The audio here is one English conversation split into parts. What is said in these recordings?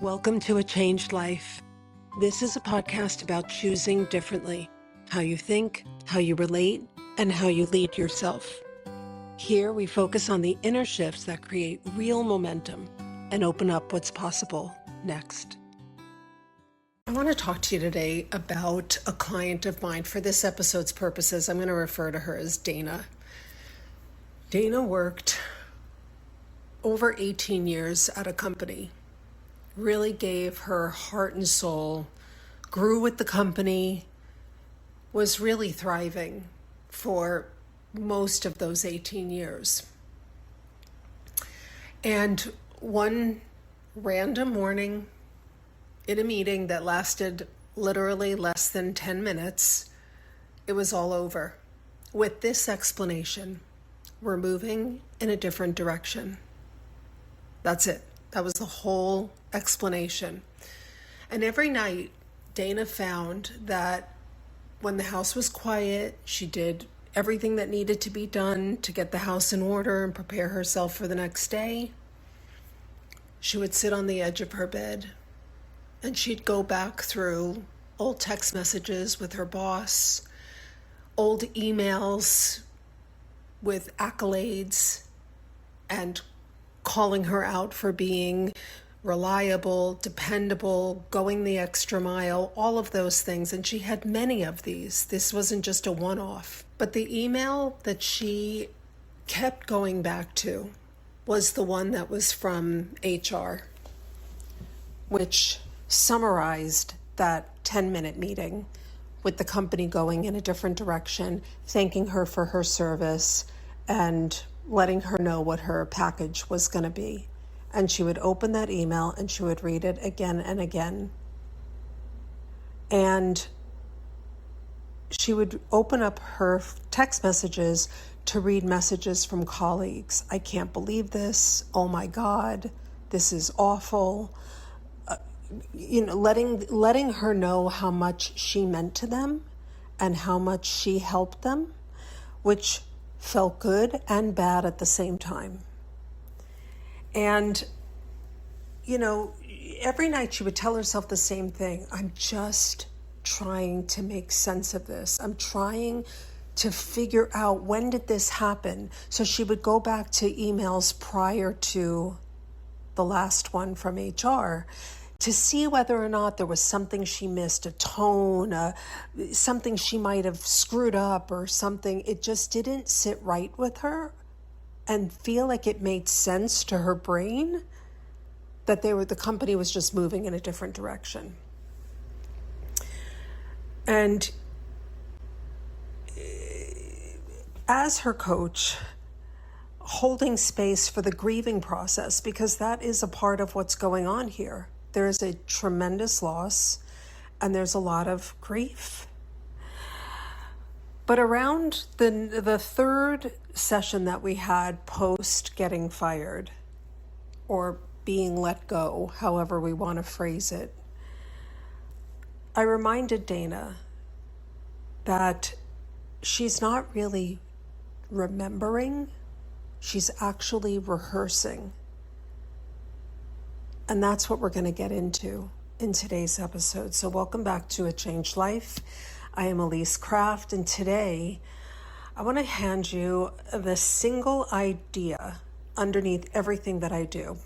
Welcome to A Changed Life. This is a podcast about choosing differently, how you think, how you relate, and how you lead yourself. Here we focus on the inner shifts that create real momentum and open up what's possible next. I want to talk to you today about a client of mine. For this episode's purposes, I'm going to refer to her as Dana. Dana worked over 18 years at a company. Really gave her heart and soul, grew with the company, was really thriving for most of those 18 years. And one random morning in a meeting that lasted literally less than 10 minutes, it was all over with this explanation: we're moving in a different direction. That's it. That was the whole explanation. And every night, Dana found that when the house was quiet, she did everything that needed to be done to get the house in order and prepare herself for the next day. She would sit on the edge of her bed and she'd go back through old text messages with her boss, old emails with accolades and calling her out for being reliable, dependable, going the extra mile, all of those things. And she had many of these. This wasn't just a one-off. But the email that she kept going back to was the one that was from HR, which summarized that 10-minute meeting with the company going in a different direction, thanking her for her service and letting her know what her package was going to be. And she would open that email and she would read it again and again. And she would open up her text messages to read messages from colleagues. I can't believe this. Oh my God, this is awful. Letting her know how much she meant to them and how much she helped them, which felt good and bad at the same time. And, every night she would tell herself the same thing. I'm just trying to make sense of this. I'm trying to figure out, when did this happen? So she would go back to emails prior to the last one from HR to see whether or not there was something she missed, a tone, something she might have screwed up or something. It just didn't sit right with her and feel like it made sense to her brain that the company was just moving in a different direction. And as her coach, holding space for the grieving process, because that is a part of what's going on here. There is a tremendous loss and there's a lot of grief. But around the third session that we had post getting fired or being let go, however we want to phrase it, I reminded Dana that she's not really remembering, she's actually rehearsing. And that's what we're going to get into in today's episode. So welcome back to A Changed Life. I am Ilyse Craft, and today I want to hand you the single idea underneath everything that I do.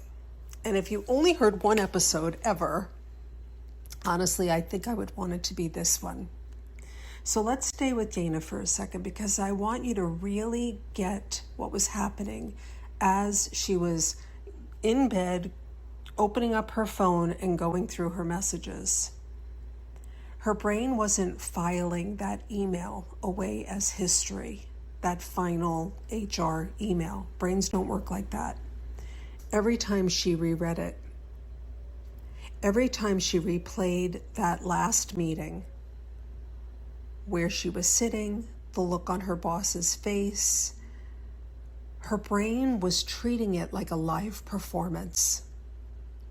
And if you only heard one episode ever, honestly, I think I would want it to be this one. So let's stay with Dana for a second, because I want you to really get what was happening as she was in bed, opening up her phone and going through her messages. Her brain wasn't filing that email away as history, that final HR email. Brains don't work like that. Every time she reread it, every time she replayed that last meeting, where she was sitting, the look on her boss's face, her brain was treating it like a live performance.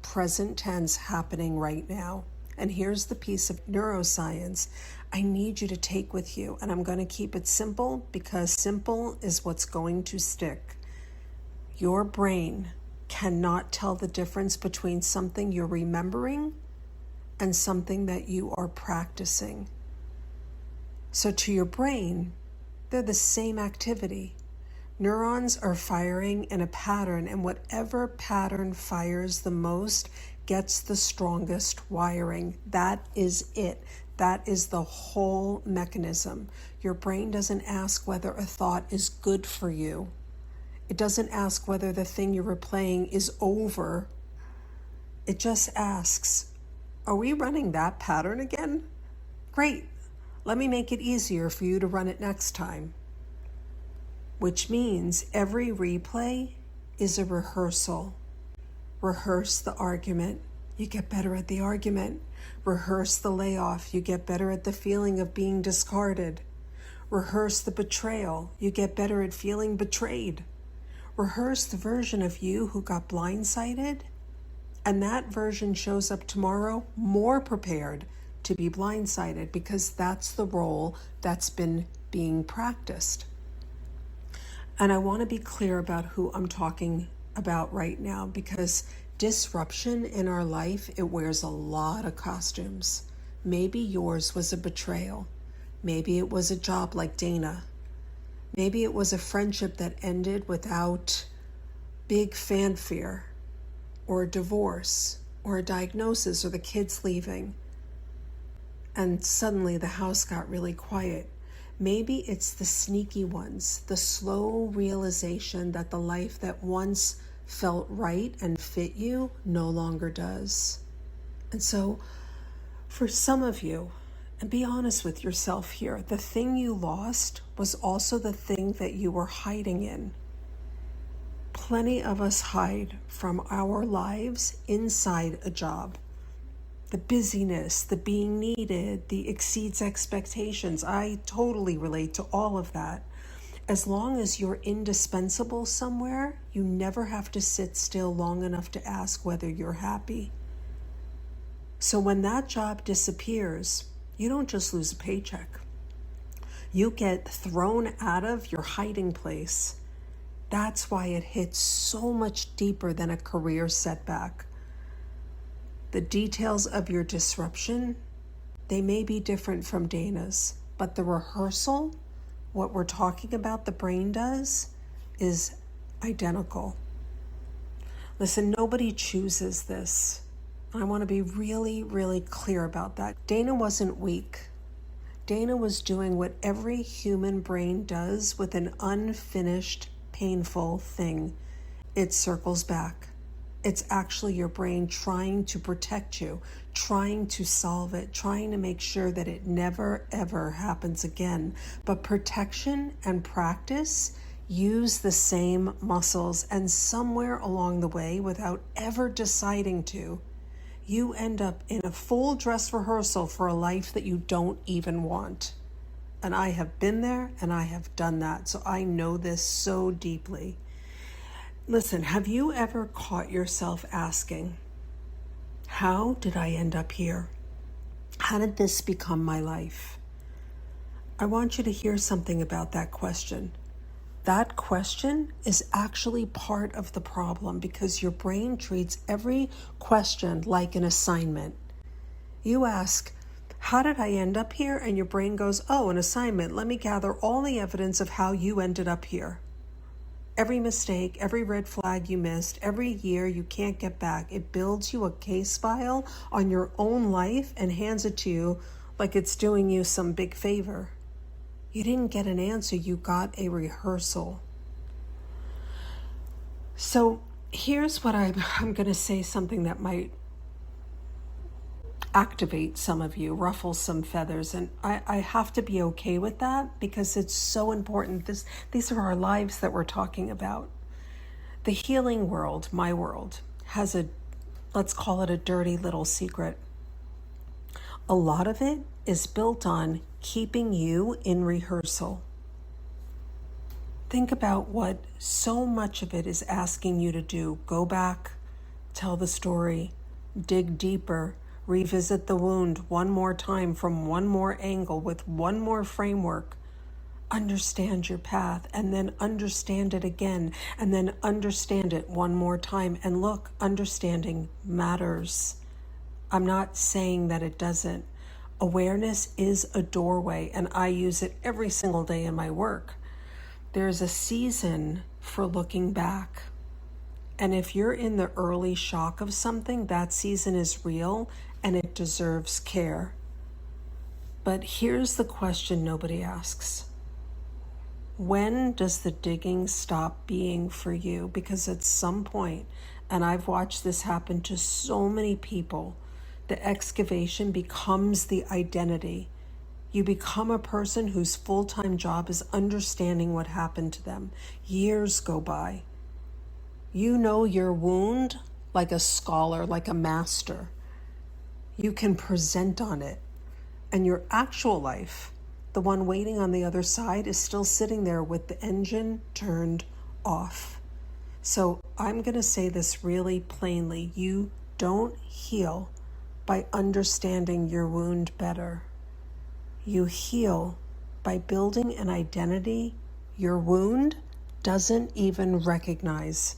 Present tense happening right now. And here's the piece of neuroscience I need you to take with you. And I'm going to keep it simple because simple is what's going to stick. Your brain cannot tell the difference between something you're remembering and something that you are practicing. So to your brain, they're the same activity. Neurons are firing in a pattern, and whatever pattern fires the most gets the strongest wiring. That is it. That is the whole mechanism. Your brain doesn't ask whether a thought is good for you. It doesn't ask whether the thing you're replaying is over. It just asks, are we running that pattern again? Great. Let me make it easier for you to run it next time. Which means every replay is a rehearsal. Rehearse the argument, you get better at the argument. Rehearse the layoff, you get better at the feeling of being discarded. Rehearse the betrayal, you get better at feeling betrayed. Rehearse the version of you who got blindsided, and that version shows up tomorrow more prepared to be blindsided, because that's the role that's been being practiced. And I want to be clear about who I'm talking about right now, because disruption in our life, it wears a lot of costumes. Maybe yours was a betrayal. Maybe it was a job like Dana. Maybe it was a friendship that ended without big fanfare, or a divorce, or a diagnosis, or the kids leaving. And suddenly the house got really quiet. Maybe it's the sneaky ones, the slow realization that the life that once felt right and fit you no longer does. And so for some of you, and be honest with yourself here, the thing you lost was also the thing that you were hiding in. Plenty of us hide from our lives inside a job. The busyness, the being needed, the exceeds expectations. I totally relate to all of that. As long as you're indispensable somewhere, you never have to sit still long enough to ask whether you're happy. So when that job disappears, you don't just lose a paycheck. You get thrown out of your hiding place. That's why it hits so much deeper than a career setback. The details of your disruption, they may be different from Dana's, but the rehearsal, what we're talking about the brain does, is identical. Listen, nobody chooses this. I want to be really, really clear about that. Dana wasn't weak. Dana was doing what every human brain does with an unfinished, painful thing. It circles back. It's actually your brain trying to protect you, trying to solve it, trying to make sure that it never, ever happens again. But protection and practice use the same muscles, and somewhere along the way, without ever deciding to, you end up in a full dress rehearsal for a life that you don't even want. And I have been there and I have done that, so I know this so deeply. Listen, have you ever caught yourself asking, how did I end up here? How did this become my life? I want you to hear something about that question. That question is actually part of the problem, because your brain treats every question like an assignment. You ask, how did I end up here? And your brain goes, oh, an assignment. Let me gather all the evidence of how you ended up here. Every mistake, every red flag you missed, every year you can't get back. It builds you a case file on your own life and hands it to you like it's doing you some big favor. You didn't get an answer, you got a rehearsal. So here's what I'm going to say, something that might activate some of you, ruffle some feathers, and I have to be okay with that, because it's so important. These are our lives that we're talking about. The healing world, my world, has let's call it a dirty little secret. A lot of it is built on keeping you in rehearsal. Think about what so much of it is asking you to do. Go back, tell the story, dig deeper, revisit the wound one more time from one more angle with one more framework. Understand your path, and then understand it again, and then understand it one more time. And look, understanding matters. I'm not saying that it doesn't. Awareness is a doorway, and I use it every single day in my work. There's a season for looking back. And if you're in the early shock of something, that season is real and it deserves care. But here's the question nobody asks. When does the digging stop being for you? Because at some point, and I've watched this happen to so many people, the excavation becomes the identity. You become a person whose full-time job is understanding what happened to them. Years go by. You know your wound like a scholar, like a master. You can present on it. And your actual life, the one waiting on the other side, is still sitting there with the engine turned off. So I'm going to say this really plainly. You don't heal by understanding your wound better. You heal by building an identity your wound doesn't even recognize.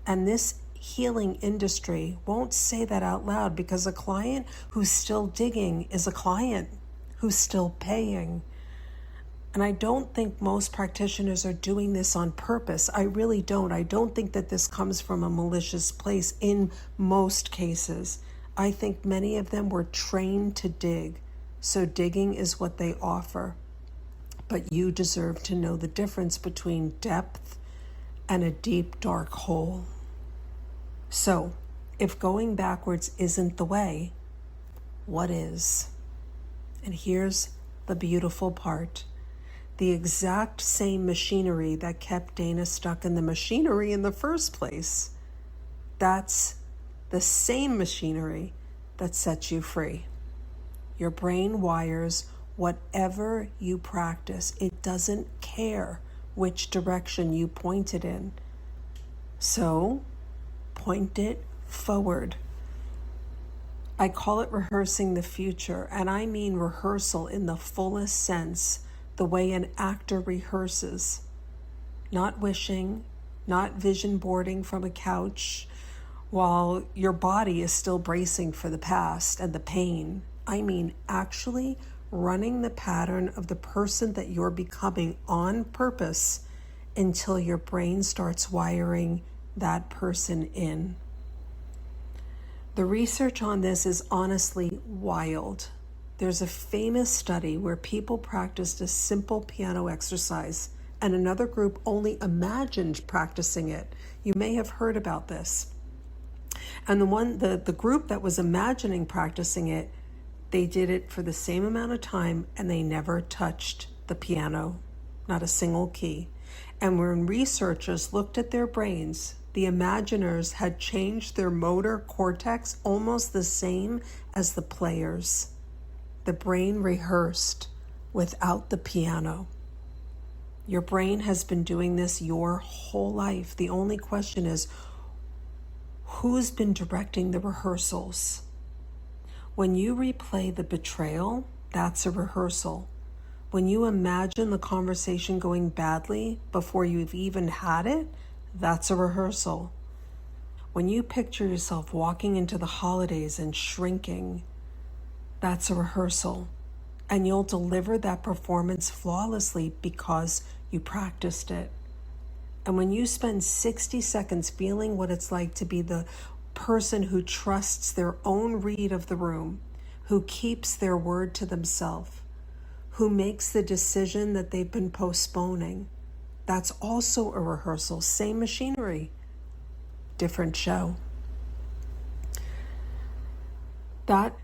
And this healing industry won't say that out loud, because a client who's still digging is a client who's still paying. And I don't think most practitioners are doing this on purpose. I really don't. I don't think that this comes from a malicious place in most cases. I think many of them were trained to dig, so digging is what they offer. But you deserve to know the difference between depth and a deep, dark hole. So, if going backwards isn't the way, what is? And here's the beautiful part. The exact same machinery that kept Dana stuck in the machinery in the first place, that's the same machinery that sets you free. Your brain wires whatever you practice. It doesn't care which direction you point it in. So, point it forward. I call it rehearsing the future, and I mean rehearsal in the fullest sense, the way an actor rehearses. Not wishing, not vision boarding from a couch while your body is still bracing for the past and the pain. I mean actually running the pattern of the person that you're becoming on purpose until your brain starts wiring that person in. The research on this is honestly wild. There's a famous study where people practiced a simple piano exercise and another group only imagined practicing it. You may have heard about this. And the group that was imagining practicing it, they did it for the same amount of time and they never touched the piano, not a single key. And when researchers looked at their brains, the imaginers had changed their motor cortex almost the same as the players. The brain rehearsed without the piano. Your brain has been doing this your whole life. The only question is, who's been directing the rehearsals? When you replay the betrayal, that's a rehearsal. When you imagine the conversation going badly before you've even had it, that's a rehearsal. When you picture yourself walking into the holidays and shrinking, that's a rehearsal. And you'll deliver that performance flawlessly because you practiced it. And when you spend 60 seconds feeling what it's like to be the person who trusts their own read of the room, who keeps their word to themselves, who makes the decision that they've been postponing, that's also a rehearsal. Same machinery, different show.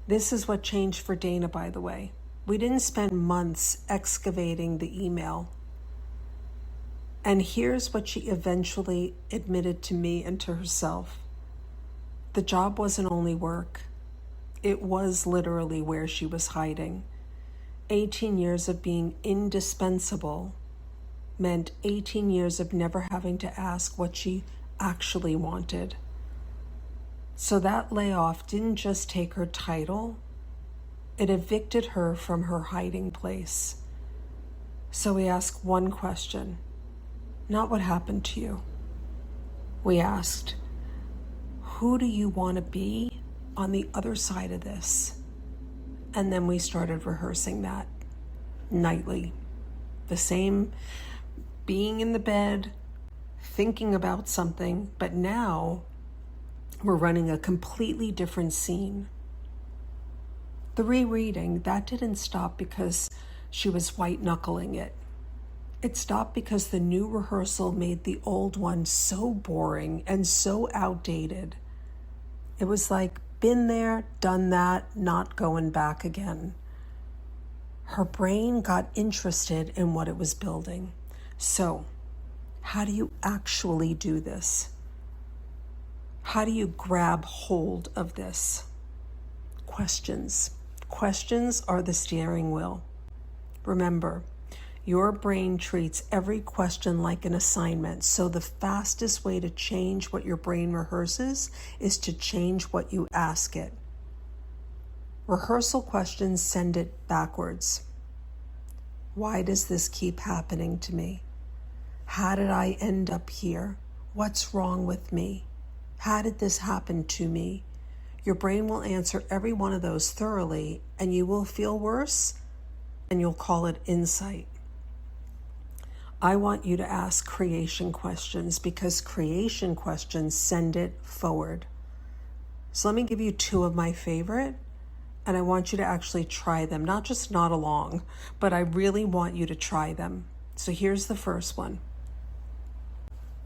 This is what changed for Dana, by the way. We didn't spend months excavating the email. And here's what she eventually admitted to me and to herself. The job wasn't only work. It was literally where she was hiding. 18 years of being indispensable meant 18 years of never having to ask what she actually wanted. So that layoff didn't just take her title, it evicted her from her hiding place. So we ask one question, not what happened to you. We asked, who do you want to be on the other side of this? And then we started rehearsing that nightly. The same, being in the bed, thinking about something, but now we're running a completely different scene. The rereading, that didn't stop because she was white knuckling it. It stopped because the new rehearsal made the old one so boring and so outdated. It was like, been there, done that, not going back again. Her brain got interested in what it was building. So, how do you actually do this? How do you grab hold of this? Questions. Questions are the steering wheel. Remember, your brain treats every question like an assignment, so the fastest way to change what your brain rehearses is to change what you ask it. Rehearsal questions send it backwards. Why does this keep happening to me? How did I end up here? What's wrong with me? How did this happen to me? Your brain will answer every one of those thoroughly, and you will feel worse, and you'll call it insight. I want you to ask creation questions because creation questions send it forward. So let me give you two of my favorite, and I want you to actually try them, not just nod along, but I really want you to try them. So here's the first one.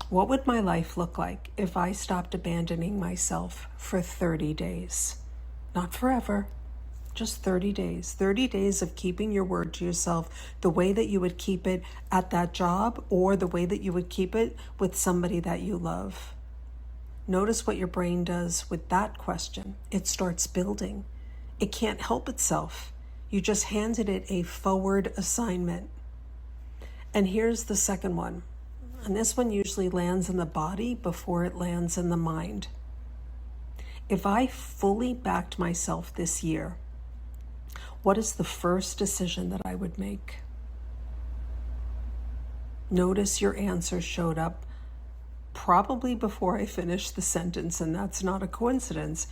What would my life look like if I stopped abandoning myself for 30 days? Not forever, just 30 days. 30 days of keeping your word to yourself the way that you would keep it at that job or the way that you would keep it with somebody that you love. Notice what your brain does with that question. It starts building. It can't help itself. You just handed it a forward assignment. And here's the second one. And this one usually lands in the body before it lands in the mind. If I fully backed myself this year, what is the first decision that I would make? Notice your answer showed up probably before I finished the sentence, and that's not a coincidence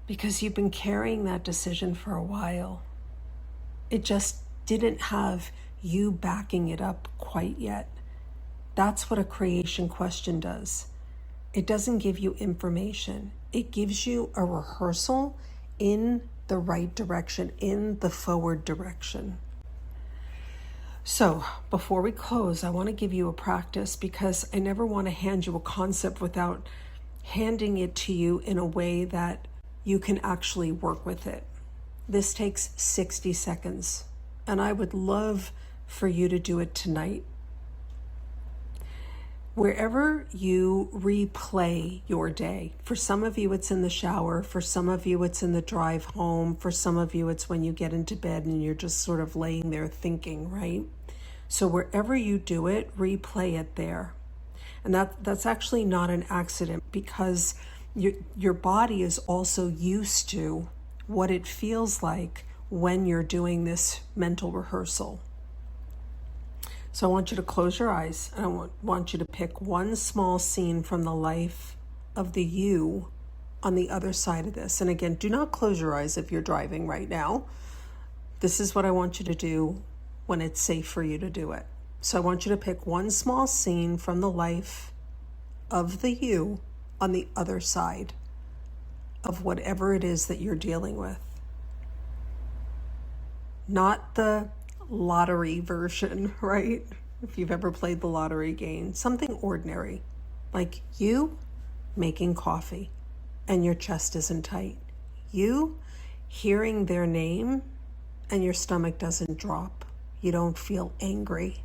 because you've been carrying that decision for a while. It just didn't have you backing it up quite yet. That's what a creation question does. It doesn't give you information. It gives you a rehearsal in the right direction, in the forward direction. So before we close, I want to give you a practice because I never want to hand you a concept without handing it to you in a way that you can actually work with it. This takes 60 seconds, and I would love for you to do it tonight. Wherever you replay your day, for some of you it's in the shower, for some of you it's in the drive home, for some of you it's when you get into bed and you're just sort of laying there thinking, right? So wherever you do it, replay it there. And that's actually not an accident because your body is also used to what it feels like when you're doing this mental rehearsal. So I want you to close your eyes and I want you to pick one small scene from the life of the you on the other side of this. And again, do not close your eyes if you're driving right now. This is what I want you to do when it's safe for you to do it. So I want you to pick one small scene from the life of the you on the other side of whatever it is that you're dealing with. Not the lottery version, right? If you've ever played the lottery game, something ordinary, like you making coffee and your chest isn't tight. You hearing their name and your stomach doesn't drop. You don't feel angry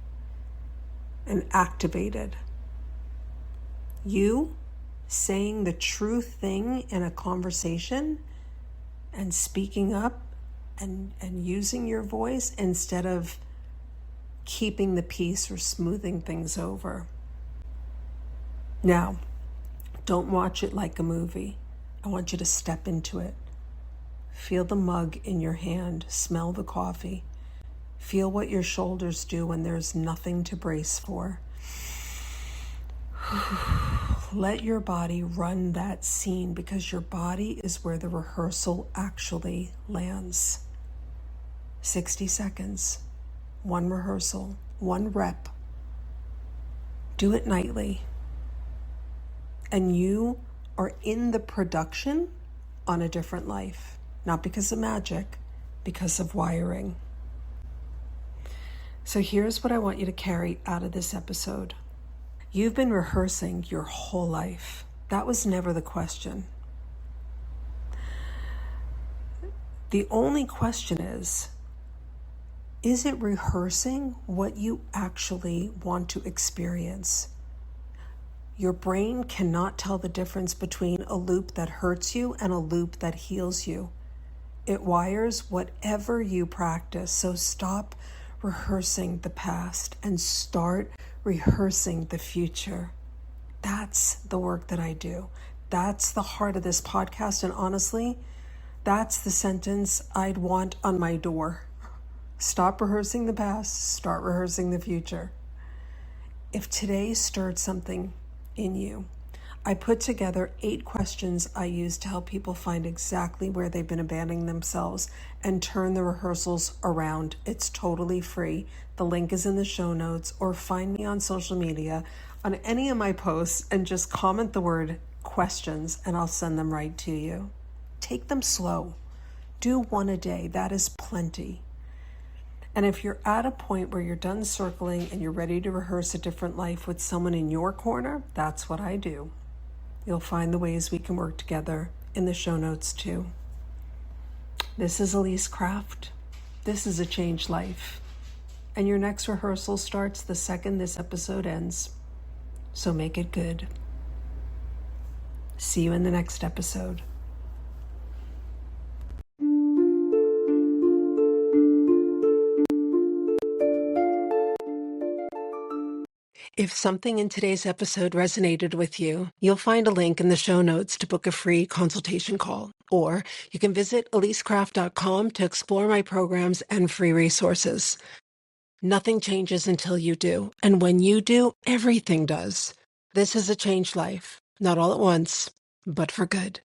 and activated. You saying the true thing in a conversation and speaking up and using your voice instead of keeping the peace or smoothing things over. Now, don't watch it like a movie. I want you to step into it. Feel the mug in your hand, smell the coffee. Feel what your shoulders do when there's nothing to brace for. Let your body run that scene, because your body is where the rehearsal actually lands. 60 seconds, one rehearsal, one rep. Do it nightly. And you are in the production on a different life. Not because of magic, because of wiring. So here's what I want you to carry out of this episode. You've been rehearsing your whole life. That was never the question. The only question is it rehearsing what you actually want to experience? Your brain cannot tell the difference between a loop that hurts you and a loop that heals you. It wires whatever you practice. So stop rehearsing the past and start rehearsing the future. That's the work that I do. That's the heart of this podcast. And honestly, that's the sentence I'd want on my door. Stop rehearsing the past, start rehearsing the future. If today stirred something in you, I put together 8 questions I use to help people find exactly where they've been abandoning themselves and turn the rehearsals around. It's totally free. The link is in the show notes, or find me on social media on any of my posts and just comment the word questions and I'll send them right to you. Take them slow. Do one a day. That is plenty. And if you're at a point where you're done circling and you're ready to rehearse a different life with someone in your corner, that's what I do. You'll find the ways we can work together in the show notes too. This is Ilyse Craft. This is a changed life. And your next rehearsal starts the second this episode ends. So make it good. See you in the next episode. If something in today's episode resonated with you, you'll find a link in the show notes to book a free consultation call. Or you can visit ElyseCraft.com to explore my programs and free resources. Nothing changes until you do. And when you do, everything does. This is a changed life. Not all at once, but for good.